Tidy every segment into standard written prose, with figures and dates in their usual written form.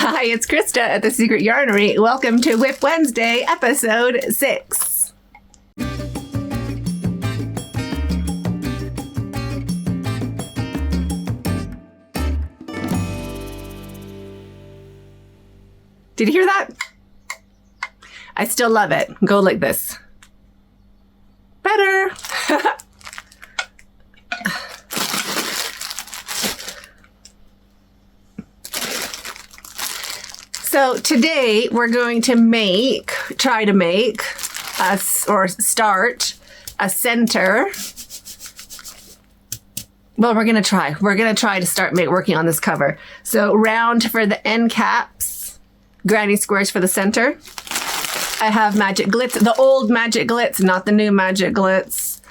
Hi, it's Krista at the Secret Yarnery. Welcome to WIP Wednesday, episode 6. Did you hear that? I still love it. Go like this. Better. So today we're going to try to make start a center. Well, we're going to try. We're going to try to start working on this cover. So round for the end caps, granny squares for the center. I have magic glitz, the old magic glitz, not the new magic glitz.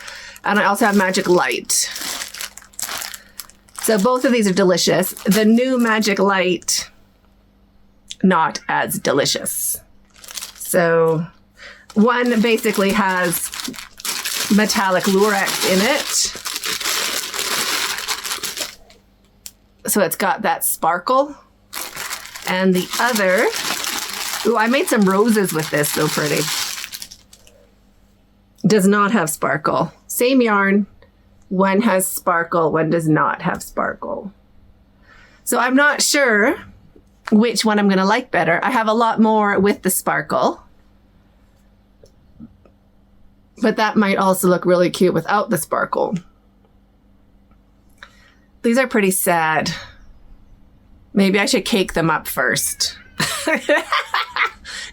And I also have magic light. So both of these are delicious. The new magic light, not as delicious. So one basically has metallic lurex in it. So it's got that sparkle. And the other, ooh, I made some roses with this, so pretty. Does not have sparkle. Same yarn. One has sparkle, one does not have sparkle. So I'm not sure which one I'm going to like better. I have a lot more with the sparkle, but that might also look really cute without the sparkle. These are pretty sad. Maybe I should cake them up first.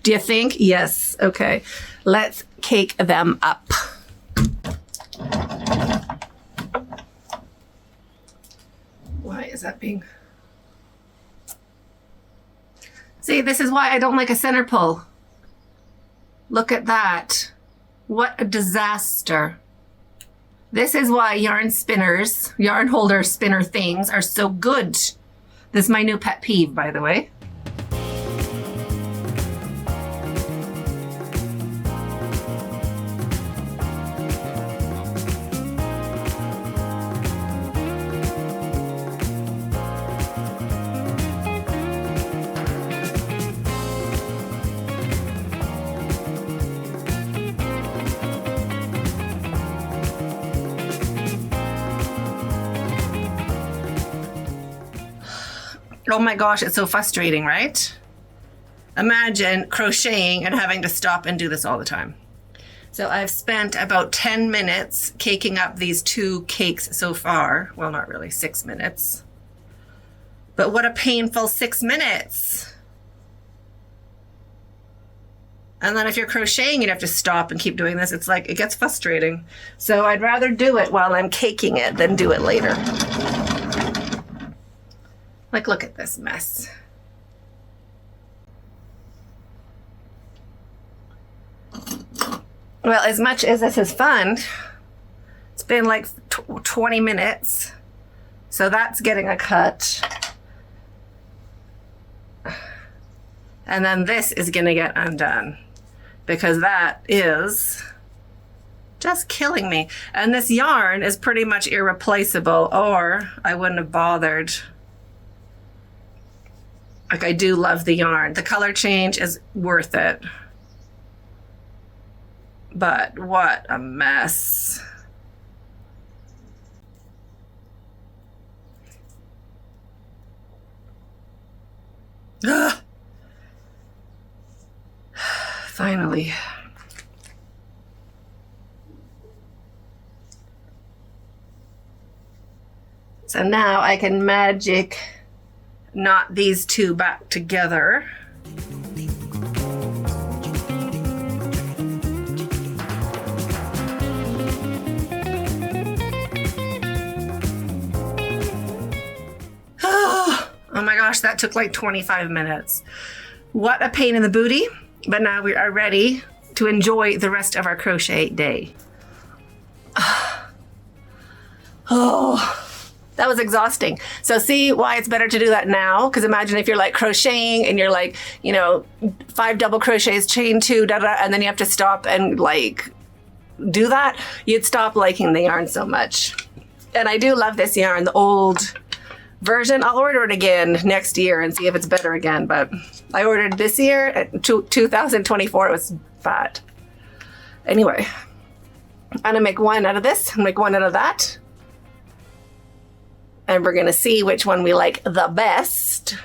Do you think? Yes. Okay. Let's cake them up. Why is that being... See, this is why I don't like a center pull. Look at that. What a disaster. This is why yarn holder spinner things are so good. This is my new pet peeve, by the way. Oh my gosh, it's so frustrating, right? Imagine crocheting and having to stop and do this all the time. So I've spent about 10 minutes caking up these 2 cakes so far. Well, not really, 6 minutes. But what a painful 6 minutes. And then if you're crocheting, you'd have to stop and keep doing this. It's like, it gets frustrating. So I'd rather do it while I'm caking it than do it later. Like, look at this mess. Well, as much as this is fun, it's been like 20 minutes. So that's getting a cut. And then this is gonna get undone because that is just killing me. And this yarn is pretty much irreplaceable, or I wouldn't have bothered. Like, I do love the yarn. The color change is worth it. But what a mess. Finally. So now I can magic knot these 2 back together. Oh my gosh, that took like 25 minutes. What a pain in the booty. But now we are ready to enjoy the rest of our crochet day. Oh. That was exhausting. So see why it's better to do that now? Because imagine if you're like crocheting and you're like, 5 double crochets, chain 2, and then you have to stop and like do that. You'd stop liking the yarn so much. And I do love this yarn, the old version. I'll order it again next year and see if it's better again. But I ordered this year, 2024, it was bad. Anyway, I'm gonna make one out of this, make one out of that. And we're gonna see which one we like the best.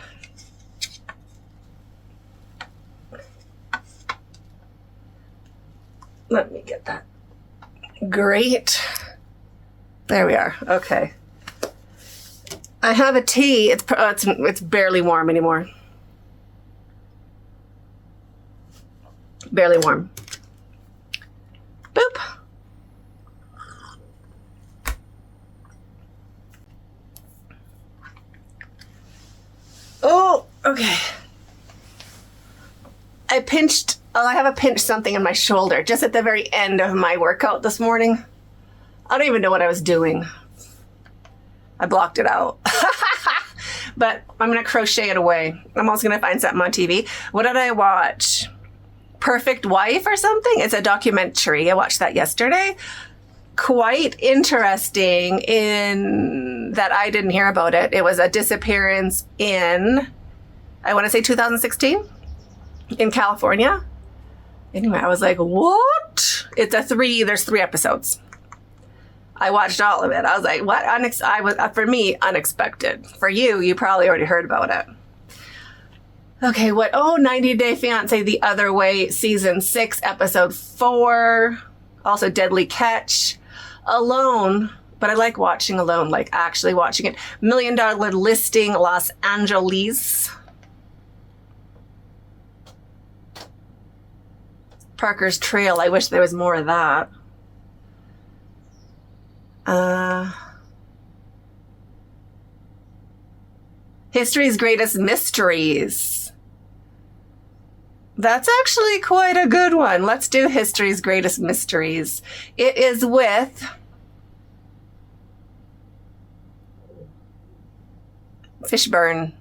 Let me get that. Great. There we are. Okay. I have a tea. It's barely warm anymore. Barely warm. Boop. Oh, okay. I have a pinched something in my shoulder just at the very end of my workout this morning. I don't even know what I was doing. I blocked it out. But I'm going to crochet it away. I'm also going to find something on TV. What did I watch? Perfect Wife or something? It's a documentary. I watched that yesterday. Quite interesting in that I didn't hear about it. It was a disappearance in, I want to say 2016 in California. Anyway, I was like, what? There's 3 episodes. I watched all of it. I was like, what? For me, unexpected. For you, you probably already heard about it. Okay, what? Oh, 90 Day Fiancé The Other Way, Season 6, Episode 4. Also, Deadly Catch. Alone, but I like watching Alone, like actually watching it. $1 Million Listing, Los Angeles. Parker's Trail. I wish there was more of that. History's Greatest Mysteries. That's actually quite a good one. Let's do History's Greatest Mysteries. It is with Fishburne?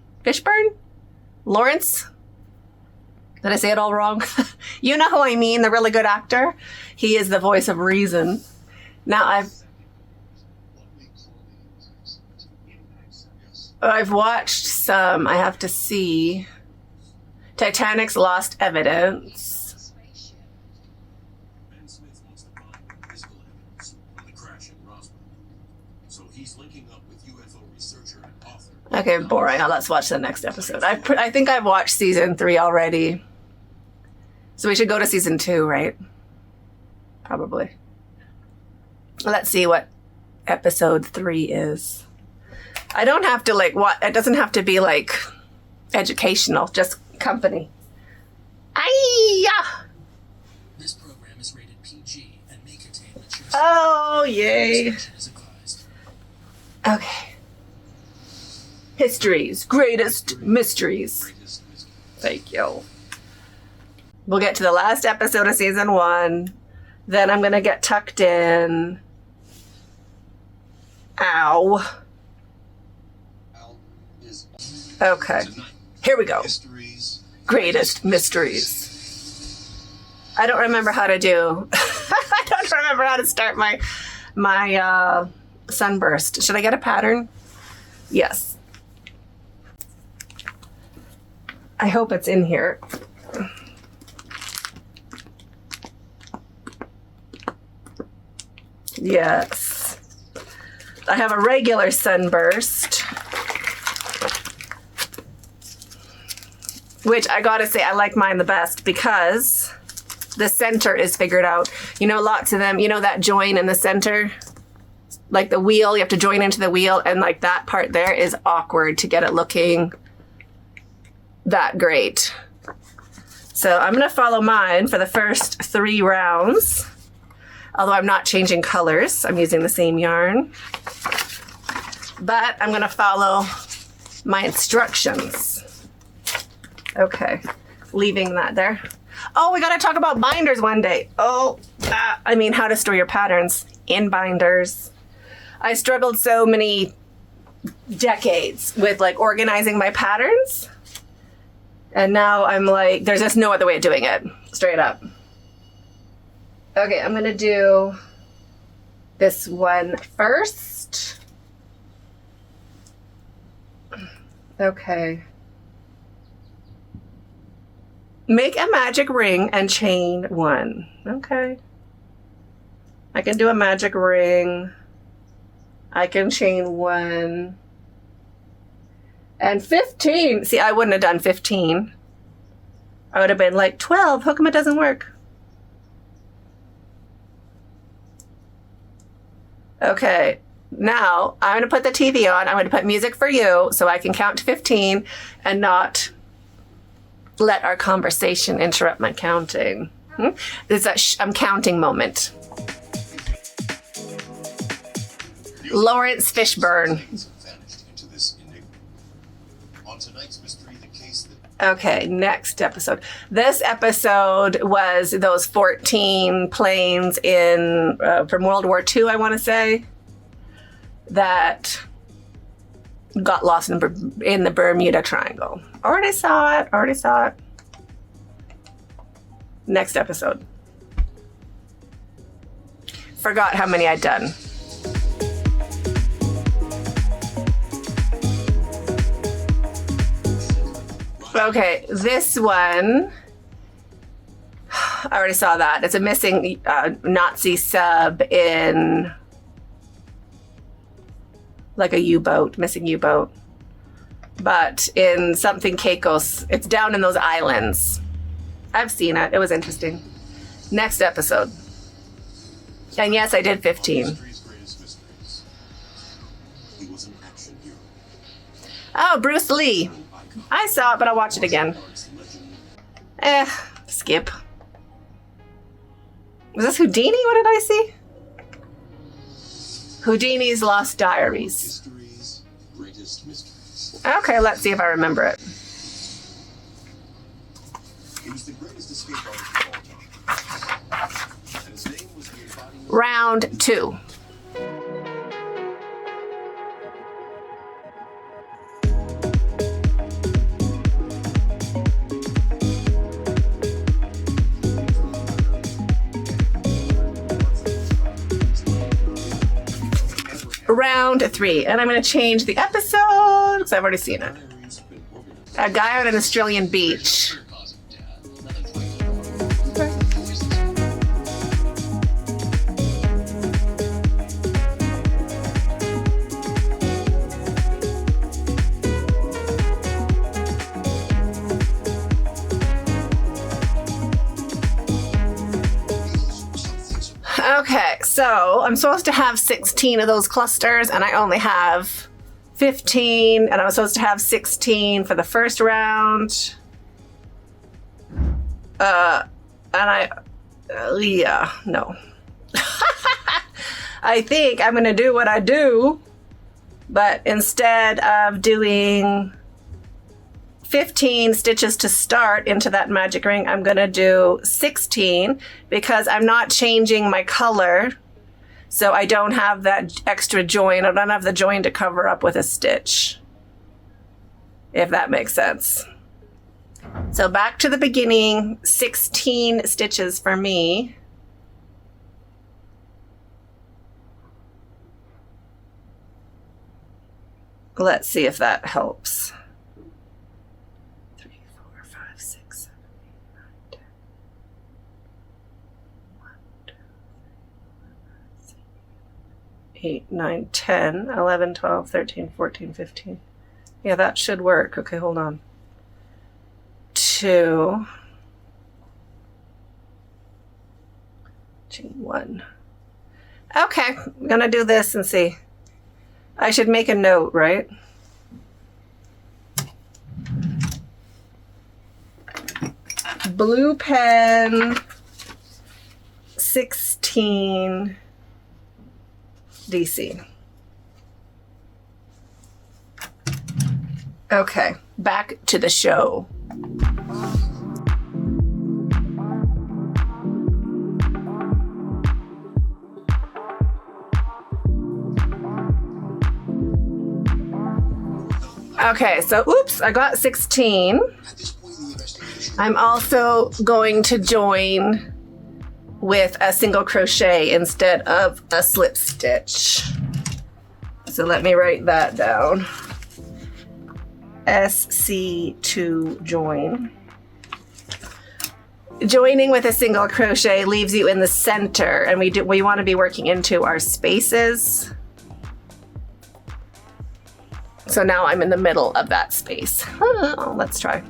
Lawrence? Did I say it all wrong? You know who I mean, the really good actor. He is the voice of reason. Now I've watched some. I have to see. Titanic's Lost Evidence. Ben Smith wants to find physical evidence of the crash in Roswell. So he's linking up with UFO researcher and author. Okay, boring. Now let's watch the next episode. I think I've watched season 3 already. So we should go to season 2, right? Probably. Let's see what episode 3 is. I don't have to it doesn't have to be like educational, just company. Aye! This program is rated PG and may contain mature. Oh, yay. Okay. History's Greatest Mysteries. Thank you. We'll get to the last episode of season 1. Then I'm going to get tucked in. Ow. Okay. Here we go. Greatest Mysteries. I don't remember how to do. I don't remember how to start my sunburst. Should I get a pattern? Yes. I hope it's in here. Yes. I have a regular sunburst, which I gotta say, I like mine the best because the center is figured out. You know, lots of them, you know that join in the center? Like the wheel, you have to join into the wheel, and like that part there is awkward to get it looking that great. So I'm gonna follow mine for the first 3 rounds. Although I'm not changing colors, I'm using the same yarn. But I'm gonna follow my instructions. Okay, leaving that there. Oh, we gotta talk about binders one day. I mean how to store your patterns in binders. I struggled so many decades with like organizing my patterns. And now I'm like, there's just no other way of doing it, straight up. Okay, I'm gonna do this one first. Okay. Make a magic ring and chain 1. Okay. I can do a magic ring. I can chain 1. And 15. See, I wouldn't have done 15. I would have been like 12. How come it doesn't work? Okay. Now, I'm going to put the TV on. I'm going to put music for you so I can count to 15 and not let our conversation interrupt my counting. There's a I'm counting moment. Lawrence Fishburne. Okay, next episode. This episode was those 14 planes in from World War II, I want to say, that got lost in the Bermuda Triangle. Already saw it. Next episode. Forgot how many I'd done. Okay, this one, I already saw that. It's a missing Nazi sub in like a U-boat, missing U-boat. But in something Caicos, it's down in those islands. I've seen it. It was interesting. Next episode. And yes, I did 15. Oh, Bruce Lee. I saw it, but I'll watch it again. Skip. Was this Houdini? What did I see? Houdini's Lost Diaries. Okay, let's see if I remember it. Round 2. Round 3, and I'm going to change the episode because I've already seen it. A guy on an Australian beach. Okay, so I'm supposed to have 16 of those clusters, and I only have 15, and I was supposed to have 16 for the first round. No. I think I'm going to do what I do, but instead of doing 15 stitches to start into that magic ring, I'm going to do 16 because I'm not changing my color. So I don't have that extra join. I don't have the join to cover up with a stitch, if that makes sense. So back to the beginning, 16 stitches for me. Let's see if that helps. 8, 9, 10, 11, 12, 13, 14, 15. Yeah, that should work. Okay, hold on. 2. Chain 1. Okay, I'm gonna do this and see. I should make a note, right? Blue pen, 16 DC. Okay, back to the show. Okay, so oops, I got 16. I'm also going to join with a single crochet instead of a slip stitch. So let me write that down. SC to join. Joining with a single crochet leaves you in the center, and we want to be working into our spaces. So now I'm in the middle of that space. Oh, let's try.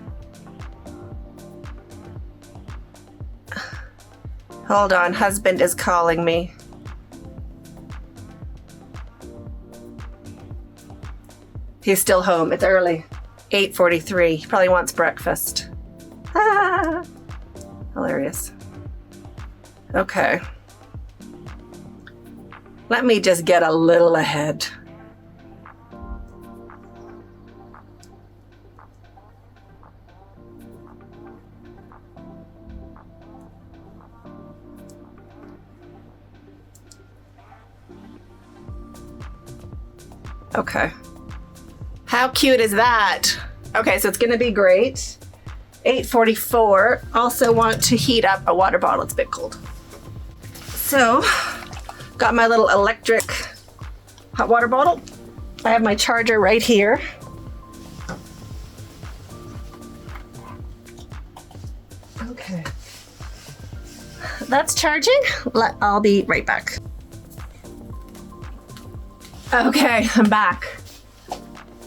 Hold on, husband is calling me. He's still home. It's early. 8:43. He probably wants breakfast. Ah, hilarious. Okay. Let me just get a little ahead. Okay. How cute is that? Okay, so it's gonna be great. 8:44. Also want to heat up a water bottle. It's a bit cold. So, got my little electric hot water bottle. I have my charger right here. Okay. That's charging. I'll be right back. Okay, I'm back.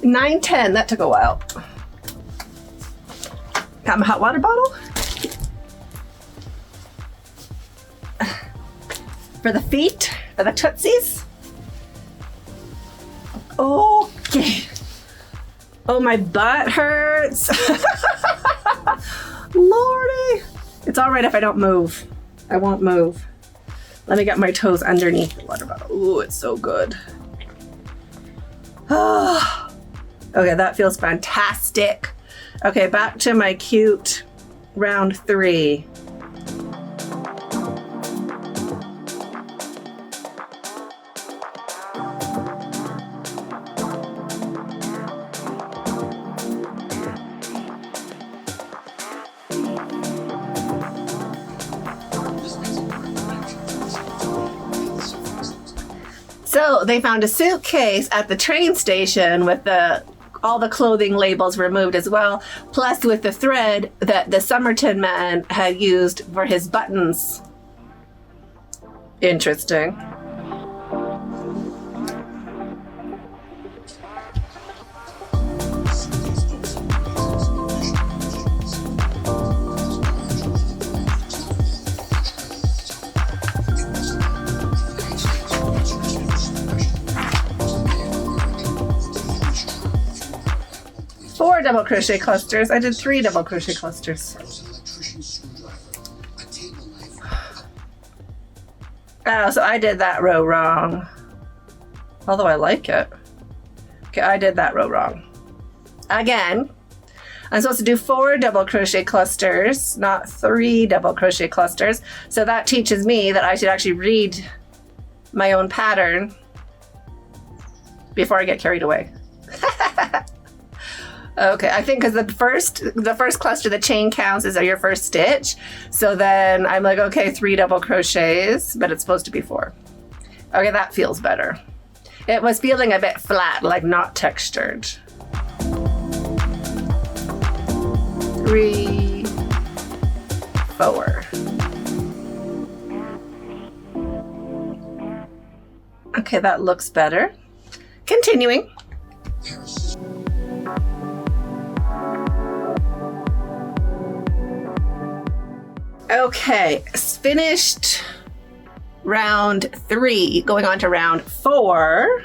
9:10, that took a while. Got my hot water bottle. For the feet, for the tootsies. Okay. Oh, my butt hurts. Lordy. It's all right if I don't move. I won't move. Let me get my toes underneath the water bottle. Ooh, it's so good. Oh. Okay, that feels fantastic. Okay, back to my cute round 3. So they found a suitcase at the train station with all the clothing labels removed as well, plus with the thread that the Somerton man had used for his buttons. Interesting. Double crochet clusters. I did 3 double crochet clusters. Oh, so I did that row wrong. Although I like it. Okay, I did that row wrong. Again, I'm supposed to do 4 double crochet clusters, not 3 double crochet clusters. So that teaches me that I should actually read my own pattern before I get carried away. Okay, I think because the first cluster, the chain counts as your first stitch. So then I'm like, okay, 3 double crochets, but it's supposed to be 4. Okay, that feels better. It was feeling a bit flat, like not textured. 3, 4. Okay, that looks better. Continuing. Okay, finished round 3, going on to round 4.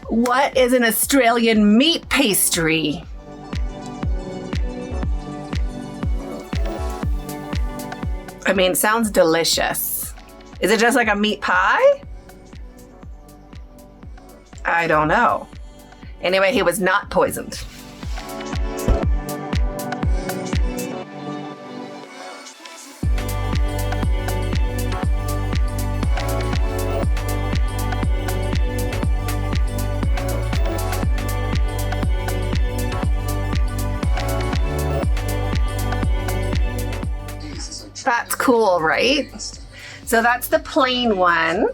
What is an Australian meat pastry? I mean, it sounds delicious. Is it just like a meat pie? I don't know. Anyway, he was not poisoned. That's cool, right? So that's the plain one.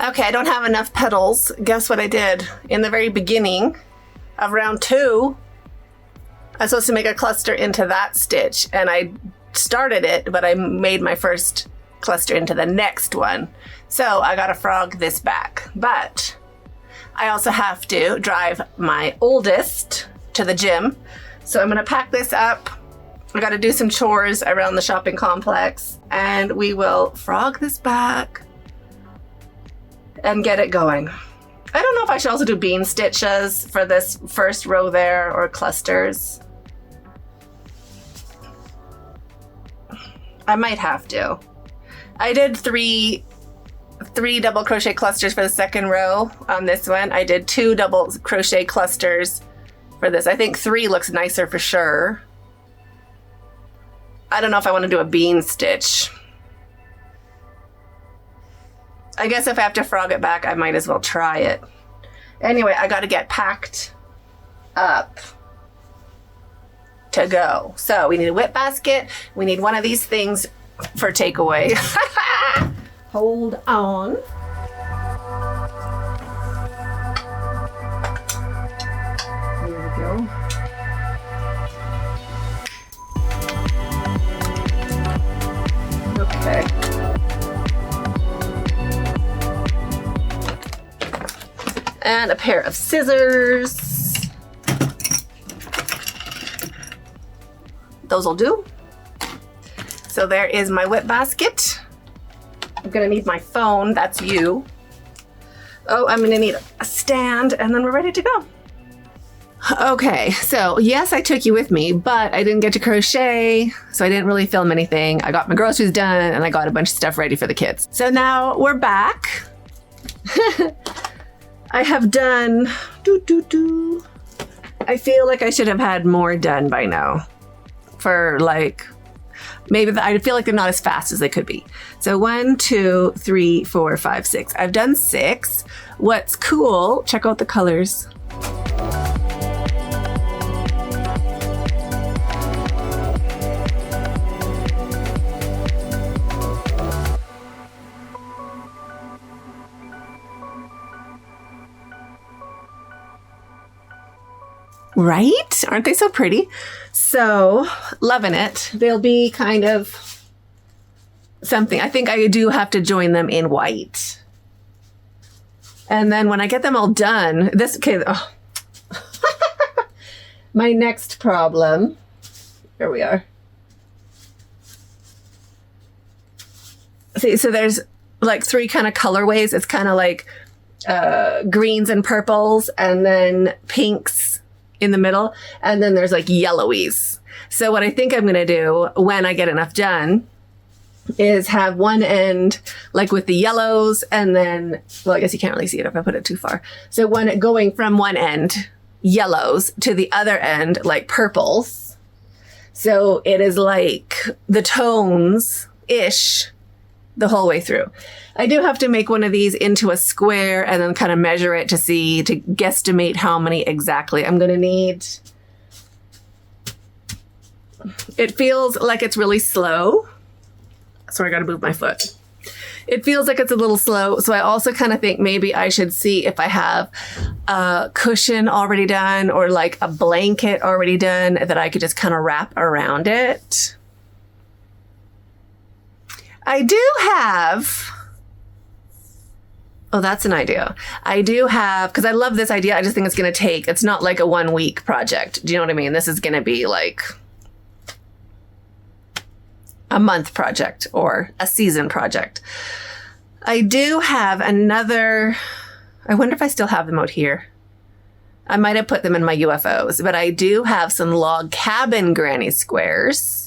Okay, I don't have enough petals. Guess what I did? In the very beginning of round 2, I was supposed to make a cluster into that stitch, and I started it, but I made my first cluster into the next one. So I gotta frog this back. But I also have to drive my oldest to the gym. So I'm gonna pack this up. I gotta do some chores around the shopping complex, and we will frog this back and get it going. I don't know if I should also do bean stitches for this first row there, or clusters. I might have to. I did three double crochet clusters for the second row on this one. I did 2 double crochet clusters for this. I think 3 looks nicer for sure. I don't know if I want to do a bean stitch. I guess if I have to frog it back, I might as well try it. Anyway, I got to get packed up to go. So we need a whip basket. We need one of these things for takeaway. Hold on. Here we go. Okay. And a pair of scissors. Those will do. So there is my whip basket. I'm gonna need my phone, that's you. Oh, I'm gonna need a stand, and then we're ready to go. Okay, so yes, I took you with me, but I didn't get to crochet, so I didn't really film anything. I got my groceries done, and I got a bunch of stuff ready for the kids. So now we're back. I have done, I feel like I should have had more done by now. For like, maybe I feel like they're not as fast as they could be. So 1, 2, 3, 4, 5, 6. I've done 6. What's cool, check out the colors. Right? Aren't they so pretty? So, loving it. They'll be kind of something. I think I do have to join them in white. And then when I get them all done, my next problem, here we are. See, so there's like 3 kind of colorways. It's kind of like greens and purples, and then pinks in the middle, and then there's like yellowies. So what I think I'm gonna do when I get enough done is have one end like with the yellows, and then, well, I guess you can't really see it if I put it too far. So when going from one end yellows to the other end like purples. So it is like the tones ish the whole way through. I do have to make one of these into a square and then kind of measure it to guesstimate how many exactly I'm going to need. It feels like it's really slow. Sorry, I got to move my foot. It feels like it's a little slow. So I also kind of think maybe I should see if I have a cushion already done, or like a blanket already done that I could just kind of wrap around it. I do have, oh, that's an idea. I do have, because I love this idea. I just think it's going to take, it's not like a 1 week project. Do you know what I mean? This is going to be like a month project or a season project. I do have another, I wonder if I still have them out here. I might have put them in my UFOs, but I do have some log cabin granny squares.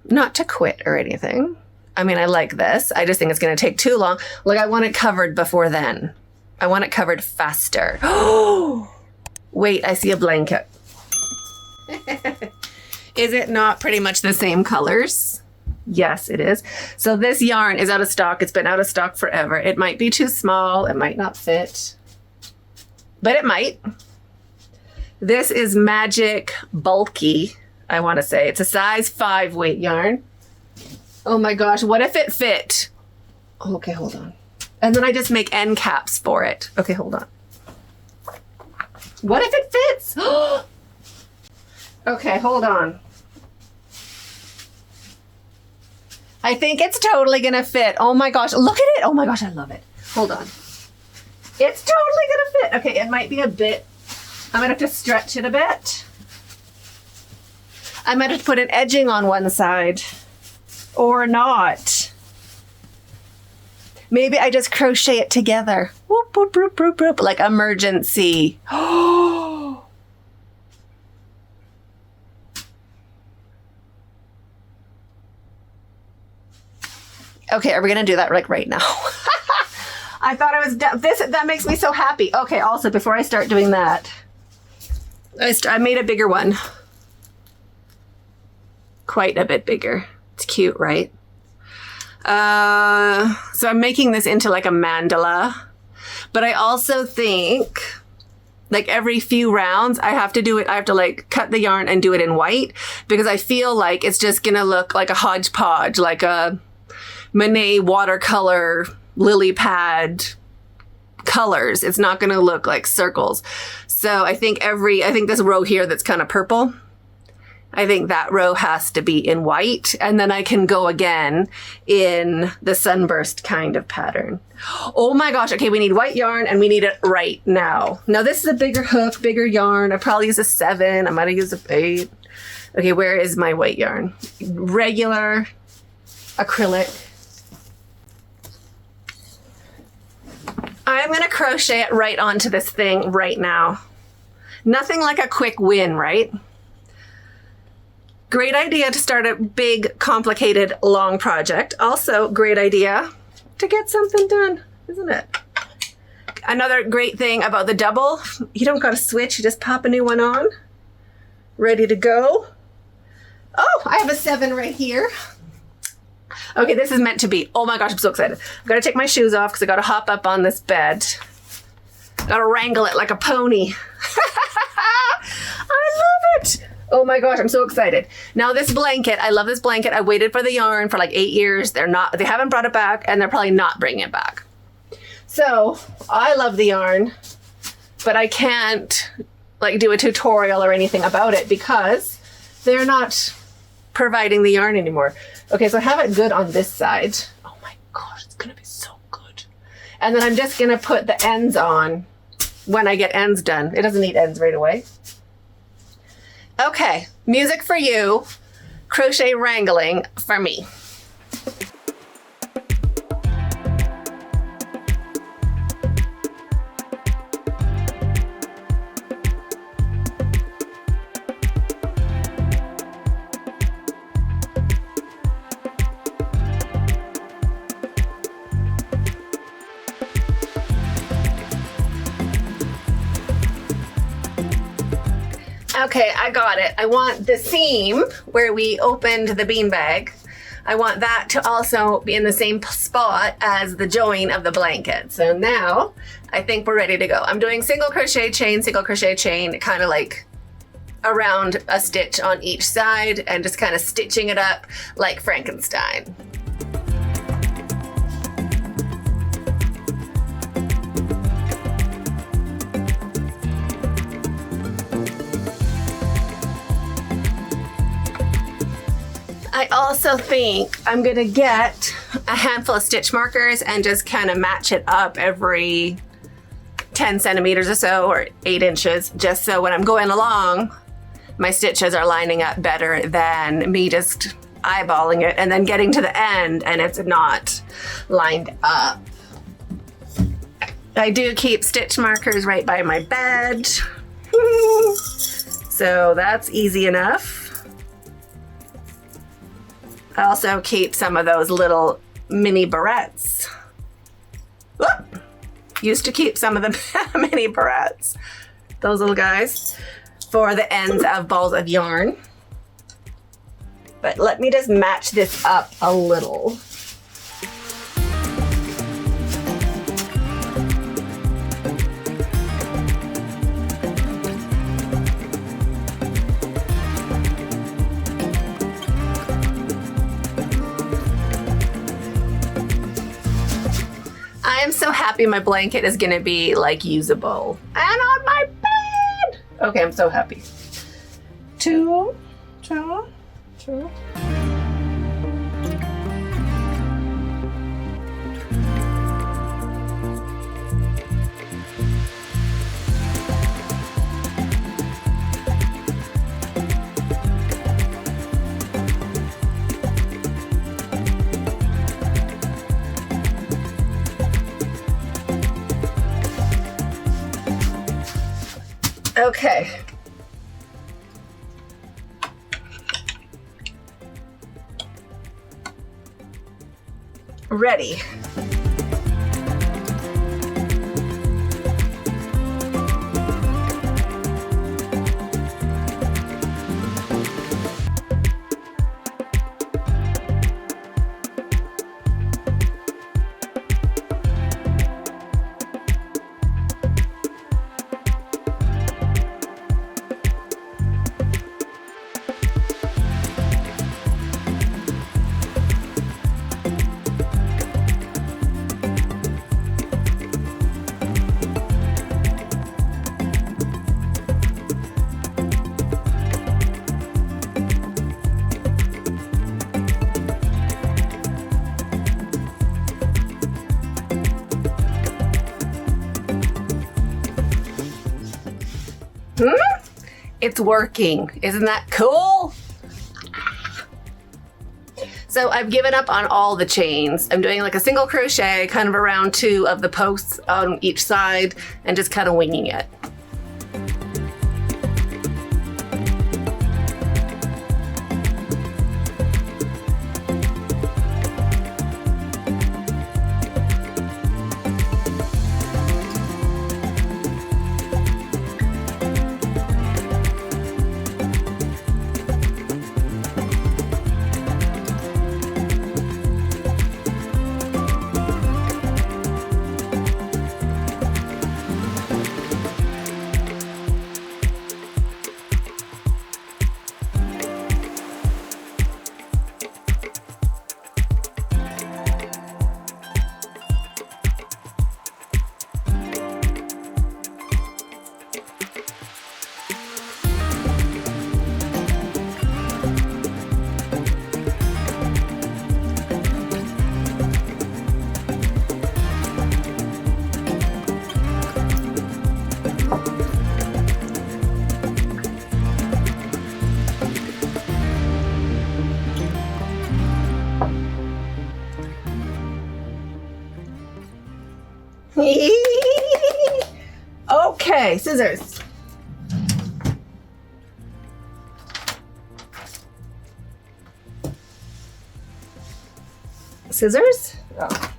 Not to quit or anything. I mean, I like this. I just think it's going to take too long. Like, I want it covered before then. I want it covered faster. Oh, wait, I see a blanket. Is it not pretty much the same colors? Yes, it is. So this yarn is out of stock. It's been out of stock forever. It might be too small. It might not fit, but it might. This is Magic Bulky, I want to say. It's a size 5 weight yarn. Oh my gosh, what if it fit? Okay, hold on. And then I just make end caps for it. Okay, hold on. What if it fits? Okay, hold on. I think it's totally gonna fit. Oh my gosh, look at it. Oh my gosh, I love it. Hold on. It's totally gonna fit. Okay, it might be a bit, I'm gonna have to stretch it a bit. I might have to put an edging on one side or not. Maybe I just crochet it together. Whoop, whoop, whoop, whoop, whoop, like emergency. Oh. Okay, are we gonna do that like right now? I thought I was done. That makes me so happy. Okay, also before I start doing that, I made a bigger one. Quite a bit bigger. It's cute, right? So I'm making this into like a mandala, but I also think like every few rounds I have to do it. I have to like cut the yarn and do it in white because I feel like it's just gonna look like a hodgepodge, like a Monet watercolor lily pad colors. It's not going to look like circles. So I think this row here that's kind of purple, I think that row has to be in white, and then I can go again in the sunburst kind of pattern. Oh my gosh. Okay, we need white yarn and we need it right now. Now this is a bigger hook, bigger yarn. I probably use a 7. I might have used a 8. Okay, where is my white yarn? Regular acrylic. I'm gonna crochet it right onto this thing right now. Nothing like a quick win, right? Great idea to start a big, complicated, long project. Also, great idea to get something done, isn't it? Another great thing about the double, you don't gotta switch, you just pop a new one on. Ready to go. Oh, I have a 7 right here. Okay, this is meant to be. Oh my gosh, I'm so excited. I've got to take my shoes off because I got to hop up on this bed. Got to wrangle it like a pony. I love it. Oh my gosh, I'm so excited. Now this blanket, I love this blanket. I waited for the yarn for like 8 years. They haven't brought it back, and they're probably not bringing it back. So I love the yarn, but I can't like do a tutorial or anything about it because they're not providing the yarn anymore. Okay, so I have it good on this side. Oh my gosh, it's gonna be so good. And then I'm just gonna put the ends on when I get ends done. It doesn't need ends right away. Okay, music for you, crochet wrangling for me. Okay, I got it. I want the seam where we opened the beanbag. I want that to also be in the same spot as the join of the blanket. So now I think we're ready to go. I'm doing single crochet chain, kind of like around a stitch on each side and just kind of stitching it up like Frankenstein. I also think I'm gonna get a handful of stitch markers and just kind of match it up every 10 centimeters or so, or 8 inches, just so when I'm going along, my stitches are lining up better than me just eyeballing it and then getting to the end and it's not lined up. I do keep stitch markers right by my bed. So that's easy enough. I also keep some of those little mini barrettes. Whoop! Used to keep some of the mini barrettes. Those little guys for the ends of balls of yarn. But let me just match this up a little. I am so happy my blanket is gonna be like usable and on my bed. Okay, I'm so happy. Two. Okay. Ready. It's working. Isn't that cool? So I've given up on all the chains. I'm doing like a single crochet kind of around 2 of the posts on each side and just kind of winging it. Okay, scissors. Scissors? Oh.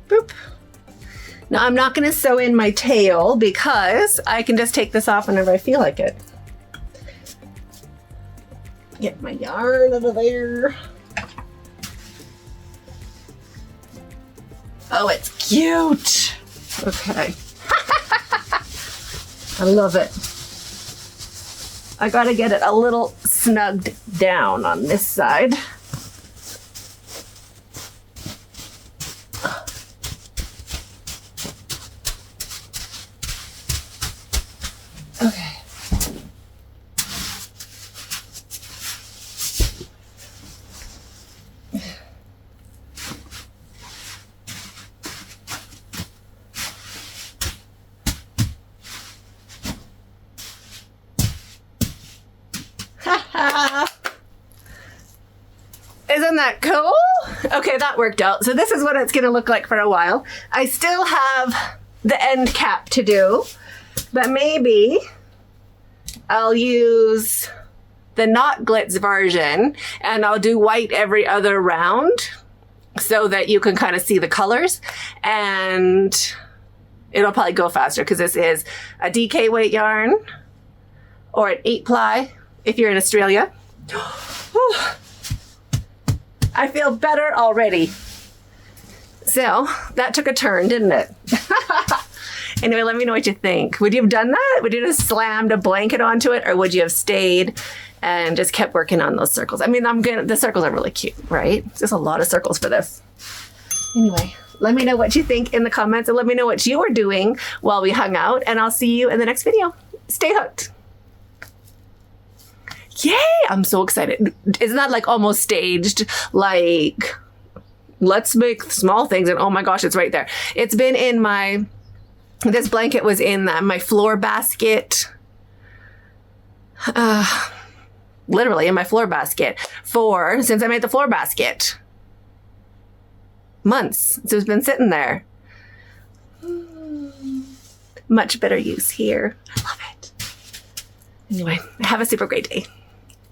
Boop. Now I'm not going to sew in my tail because I can just take this off whenever I feel like it. Get my yarn out of there. Oh, it's cute. Okay. I love it. I gotta get it a little snugged down on this side. Okay. Isn't that cool? Okay, that worked out. So this is what it's gonna look like for a while. I still have the end cap to do, but maybe I'll use the not glitz version, and I'll do white every other round so that you can kind of see the colors, and it'll probably go faster because this is a DK weight yarn or an 8-ply if you're in Australia. I feel better already. So that took a turn, didn't it? Anyway, let me know what you think. Would you have done that? Would you have slammed a blanket onto it, or would you have stayed and just kept working on those circles? I mean, the circles are really cute, right? There's a lot of circles for this. Anyway, let me know what you think in the comments, and let me know what you were doing while we hung out, and I'll see you in the next video. Stay hooked. Yay! I'm so excited. Isn't that like almost staged? Like, let's make small things, and oh my gosh, it's right there. It's been in my... This blanket was in my floor basket, literally in my floor basket since I made the floor basket. Months. So it's been sitting there. Much better use here. I love it. Anyway, have a super great day.